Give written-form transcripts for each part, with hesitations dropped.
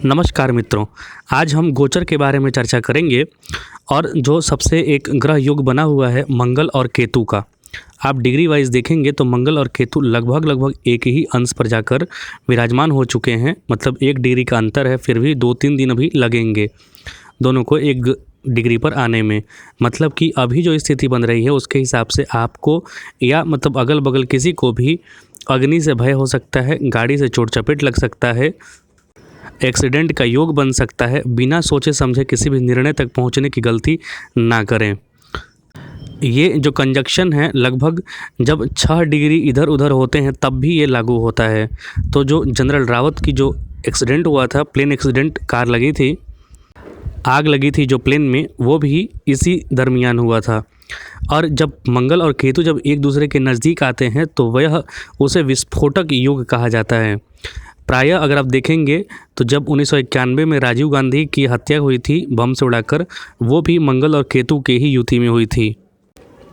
नमस्कार मित्रों, आज हम गोचर के बारे में चर्चा करेंगे और जो सबसे एक ग्रह योग बना हुआ है मंगल और केतु का। आप डिग्री वाइज देखेंगे तो मंगल और केतु लगभग एक ही अंश पर जाकर विराजमान हो चुके हैं। मतलब 1 डिग्री का अंतर है, फिर भी 2-3 दिन अभी लगेंगे दोनों को 1 डिग्री पर आने में। मतलब कि अभी जो स्थिति बन रही है उसके हिसाब से आपको या मतलब अगल बगल किसी को भी अग्नि से भय हो सकता है, गाड़ी से चोट चपेट लग सकता है, एक्सीडेंट का योग बन सकता है। बिना सोचे समझे किसी भी निर्णय तक पहुंचने की गलती ना करें। ये जो कंजक्शन है लगभग जब 6 डिग्री इधर उधर होते हैं तब भी ये लागू होता है। तो जो जनरल रावत की जो एक्सीडेंट हुआ था, प्लेन एक्सीडेंट, कार लगी थी, आग लगी थी जो प्लेन में, वो भी इसी दरमियान हुआ था। और जब मंगल और केतु जब एक दूसरे के नज़दीक आते हैं तो वह उसे विस्फोटक योग कहा जाता है। प्रायः अगर आप देखेंगे तो जब 1991 में राजीव गांधी की हत्या हुई थी बम से उड़ाकर, वो भी मंगल और केतु के ही युति में हुई थी।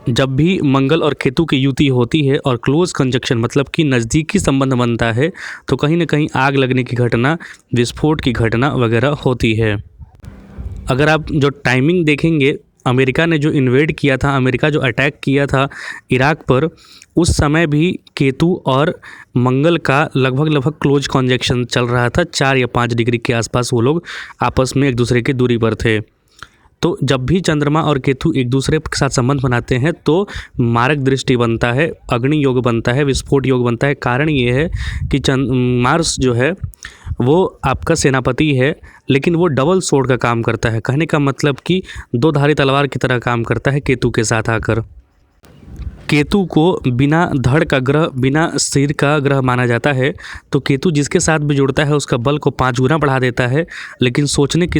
जब भी मंगल और केतु की युति होती है और क्लोज कंजक्शन मतलब कि नज़दीकी संबंध बनता है तो कहीं ना कहीं आग लगने की घटना, विस्फोट की घटना वगैरह होती है। अगर आप जो टाइमिंग देखेंगे, अमेरिका ने जो इन्वेड किया था, अमेरिका जो अटैक किया था इराक पर, उस समय भी केतु और मंगल का लगभग क्लोज कंजक्शन चल रहा था। 4 या 5 डिग्री के आसपास वो लोग आपस में एक दूसरे की दूरी पर थे। तो जब भी चंद्रमा और केतु एक दूसरे के साथ संबंध बनाते हैं तो मारक दृष्टि बनता है, अग्नि योग बनता है, विस्फोट योग बनता है। कारण ये है कि मार्स जो है वो आपका सेनापति है, लेकिन वो डबल सोर्ड का काम करता है। कहने का मतलब कि 2 धारी तलवार की तरह काम करता है केतु के साथ आकर। केतु को बिना धड़ का ग्रह, बिना सिर का ग्रह माना जाता है। तो केतु जिसके साथ भी जुड़ता है उसका बल को 5 गुना बढ़ा देता है, लेकिन सोचने की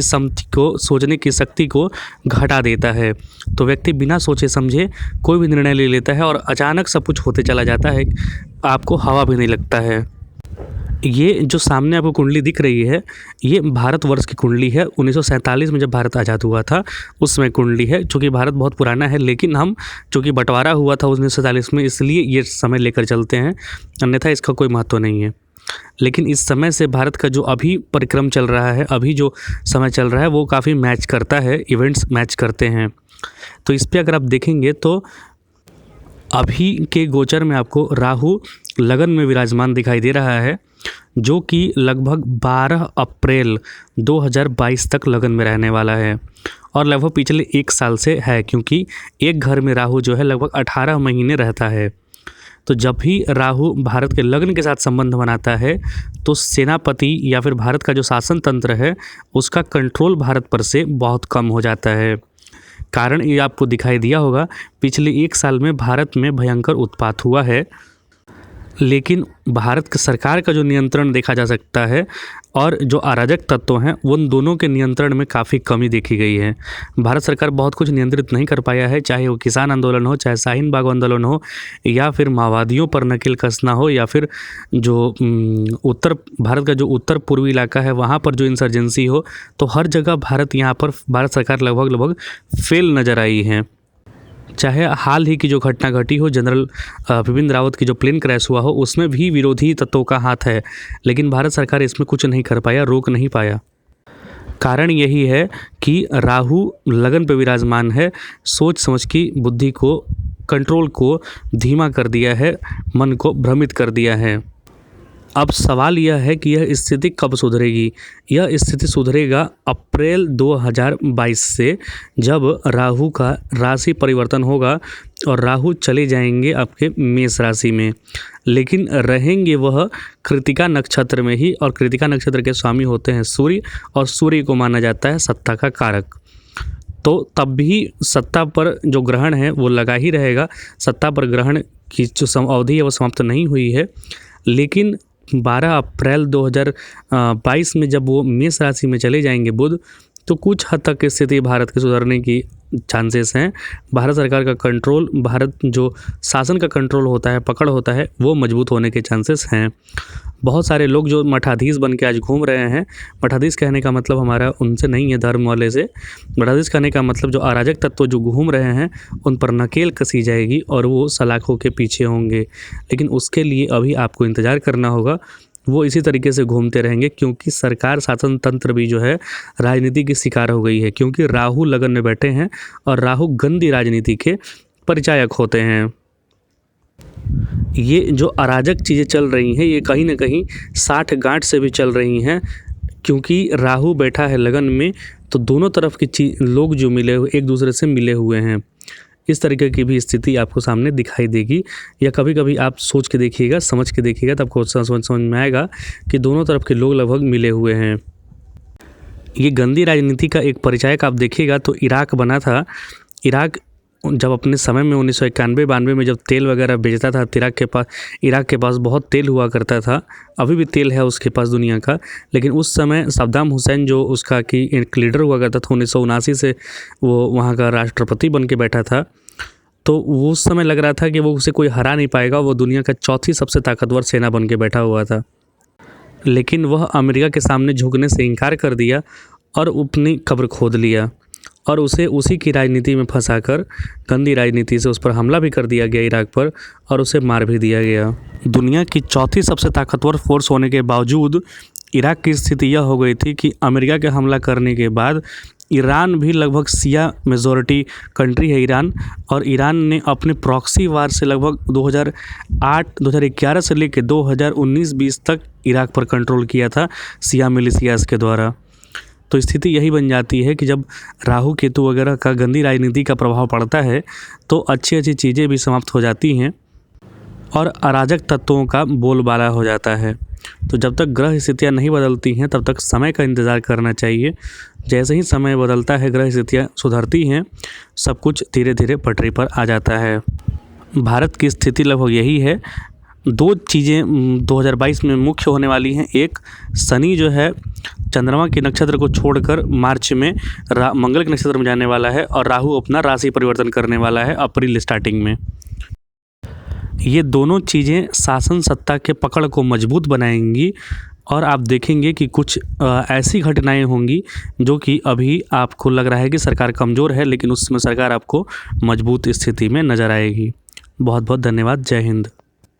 शक्ति को घटा देता है। तो व्यक्ति बिना सोचे समझे कोई भी निर्णय ले लेता है और अचानक सब कुछ होते चला जाता है, आपको हवा भी नहीं लगता है। ये जो सामने आपको कुंडली दिख रही है, ये भारतवर्ष की कुंडली है। 1947 में जब भारत आज़ाद हुआ था उस समय कुंडली है। चूँकि भारत बहुत पुराना है, लेकिन हम चूँकि बंटवारा हुआ था 1947 में, इसलिए ये समय लेकर चलते हैं, अन्यथा इसका कोई महत्व नहीं है। लेकिन इस समय से भारत का जो अभी परिक्रम चल रहा है, अभी जो समय चल रहा है, वो काफ़ी मैच करता है, इवेंट्स मैच करते हैं। तो इस पर अगर आप देखेंगे तो अभी के गोचर में आपको राहु लगन में विराजमान दिखाई दे रहा है, जो कि लगभग 12 अप्रैल 2022 तक लगन में रहने वाला है और लगभग पिछले 1 साल से है, क्योंकि एक घर में राहु जो है लगभग 18 महीने रहता है। तो जब भी राहु भारत के लगन के साथ संबंध बनाता है तो सेनापति या फिर भारत का जो शासन तंत्र है उसका कंट्रोल भारत पर से बहुत कम हो जाता है। कारण ये आपको दिखाई दिया होगा, पिछले 1 साल में भारत में भयंकर उत्पात हुआ है, लेकिन भारत की सरकार का जो नियंत्रण देखा जा सकता है और जो अराजक तत्व हैं उन दोनों के नियंत्रण में काफ़ी कमी देखी गई है। भारत सरकार बहुत कुछ नियंत्रित नहीं कर पाया है, चाहे वो किसान आंदोलन हो, चाहे शाहीन बाग आंदोलन हो, या फिर माओवादियों पर नकेल कसना हो, या फिर जो उत्तर भारत का जो उत्तर पूर्वी इलाका है वहाँ पर जो इंसर्जेंसी हो। तो हर जगह भारत सरकार लगभग फेल नज़र आई है। चाहे हाल ही की जो घटना घटी हो, जनरल बिपिन रावत की जो प्लेन क्रैश हुआ हो, उसमें भी विरोधी तत्वों का हाथ है, लेकिन भारत सरकार इसमें कुछ नहीं कर पाया, रोक नहीं पाया। कारण यही है कि राहु लगन पर विराजमान है, सोच समझ की बुद्धि को, कंट्रोल को धीमा कर दिया है, मन को भ्रमित कर दिया है। अब सवाल यह है कि यह स्थिति कब सुधरेगी। यह स्थिति सुधरेगा अप्रैल 2022 से, जब राहु का राशि परिवर्तन होगा और राहु चले जाएंगे आपके मेष राशि में, लेकिन रहेंगे वह कृतिका नक्षत्र में ही। और कृतिका नक्षत्र के स्वामी होते हैं सूर्य, और सूर्य को माना जाता है सत्ता का कारक। तो तब भी सत्ता पर जो ग्रहण है वो लगा ही रहेगा। सत्ता पर ग्रहण की जो अवधि है वो समाप्त नहीं हुई है, लेकिन 12 अप्रैल 2022 में जब वो मेष राशि में चले जाएंगे बुध, तो कुछ हद तक स्थिति भारत के सुधरने की चांसेस हैं। भारत सरकार का कंट्रोल, भारत जो शासन का कंट्रोल होता है, पकड़ होता है, वो मजबूत होने के चांसेस हैं। बहुत सारे लोग जो मठाधीश बन के आज घूम रहे हैं, मठाधीश कहने का मतलब हमारा उनसे नहीं है धर्म वाले से, मठाधीश कहने का मतलब जो अराजक तत्व जो घूम रहे हैं उन पर नकेल कसी जाएगी और वो सलाखों के पीछे होंगे। लेकिन उसके लिए अभी आपको इंतज़ार करना होगा वो इसी तरीके से घूमते रहेंगे, क्योंकि सरकार शासन तंत्र भी जो है राजनीति की शिकार हो गई है, क्योंकि राहु लगन में बैठे हैं और राहु गंदी राजनीति के परिचायक होते हैं। ये जो अराजक चीज़ें चल रही हैं ये कहीं ना कहीं 60 गांठ से भी चल रही हैं, क्योंकि राहु बैठा है लगन में, तो दोनों तरफ की लोग जो मिले हुए एक दूसरे से मिले हुए हैं। इस तरीके की भी स्थिति आपको सामने दिखाई देगी, या कभी कभी आप सोच के देखिएगा, समझ के देखिएगा, तब आपको समझ में आएगा कि दोनों तरफ के लोग लगभग मिले हुए हैं। ये गंदी राजनीति का एक परिचायक आप देखिएगा तो इराक बना था। इराक जब अपने समय में 1991-92 में जब तेल वगैरह बेचता था, इराक के पास बहुत तेल हुआ करता था, अभी भी तेल है उसके पास दुनिया का, लेकिन उस समय सद्दाम हुसैन जो उसका कि एक लीडर हुआ करता था, 1979 से वो वहाँ का राष्ट्रपति बन के बैठा था, तो वो उस समय लग रहा था कि वो उसे कोई हरा नहीं पाएगा। वो दुनिया का चौथी सबसे ताकतवर सेना बन के बैठा हुआ था, लेकिन वह अमेरिका के सामने झुकने से इनकार कर दिया और अपनी कब्र खोद लिया, और उसे उसी की राजनीति में फंसाकर गंदी राजनीति से उस पर हमला भी कर दिया गया इराक पर, और उसे मार भी दिया गया। दुनिया की चौथी सबसे ताकतवर फोर्स होने के बावजूद इराक की स्थिति यह हो गई थी कि अमेरिका के हमला करने के बाद ईरान भी लगभग शिया मेजॉरिटी कंट्री है ईरान, और ईरान ने अपने प्रॉक्सी वार से लगभग 2011 से लेकर 2019-20 तक इराक पर कंट्रोल किया था शिया मिलिशियाज के द्वारा। तो स्थिति यही बन जाती है कि जब राहु केतु वगैरह का गंदी राजनीति का प्रभाव पड़ता है तो अच्छी अच्छी चीज़ें भी समाप्त हो जाती हैं और अराजक तत्वों का बोलबाला हो जाता है। तो जब तक ग्रह स्थितियाँ नहीं बदलती हैं तब तक समय का इंतज़ार करना चाहिए। जैसे ही समय बदलता है, ग्रह स्थितियाँ सुधरती हैं, सब कुछ धीरे धीरे पटरी पर आ जाता है। भारत की स्थिति लगभग यही है। दो चीज़ें 2022 में मुख्य होने वाली हैं। एक, शनि जो है चंद्रमा के नक्षत्र को छोड़कर मार्च में मंगल के नक्षत्र में जाने वाला है, और राहु अपना राशि परिवर्तन करने वाला है अप्रैल स्टार्टिंग में। ये दोनों चीज़ें शासन सत्ता के पकड़ को मजबूत बनाएंगी, और आप देखेंगे कि कुछ ऐसी घटनाएं होंगी जो कि अभी आपको लग रहा है कि सरकार कमज़ोर है, लेकिन उस समय सरकार आपको मजबूत स्थिति में नज़र आएगी। बहुत बहुत धन्यवाद। जय हिंद।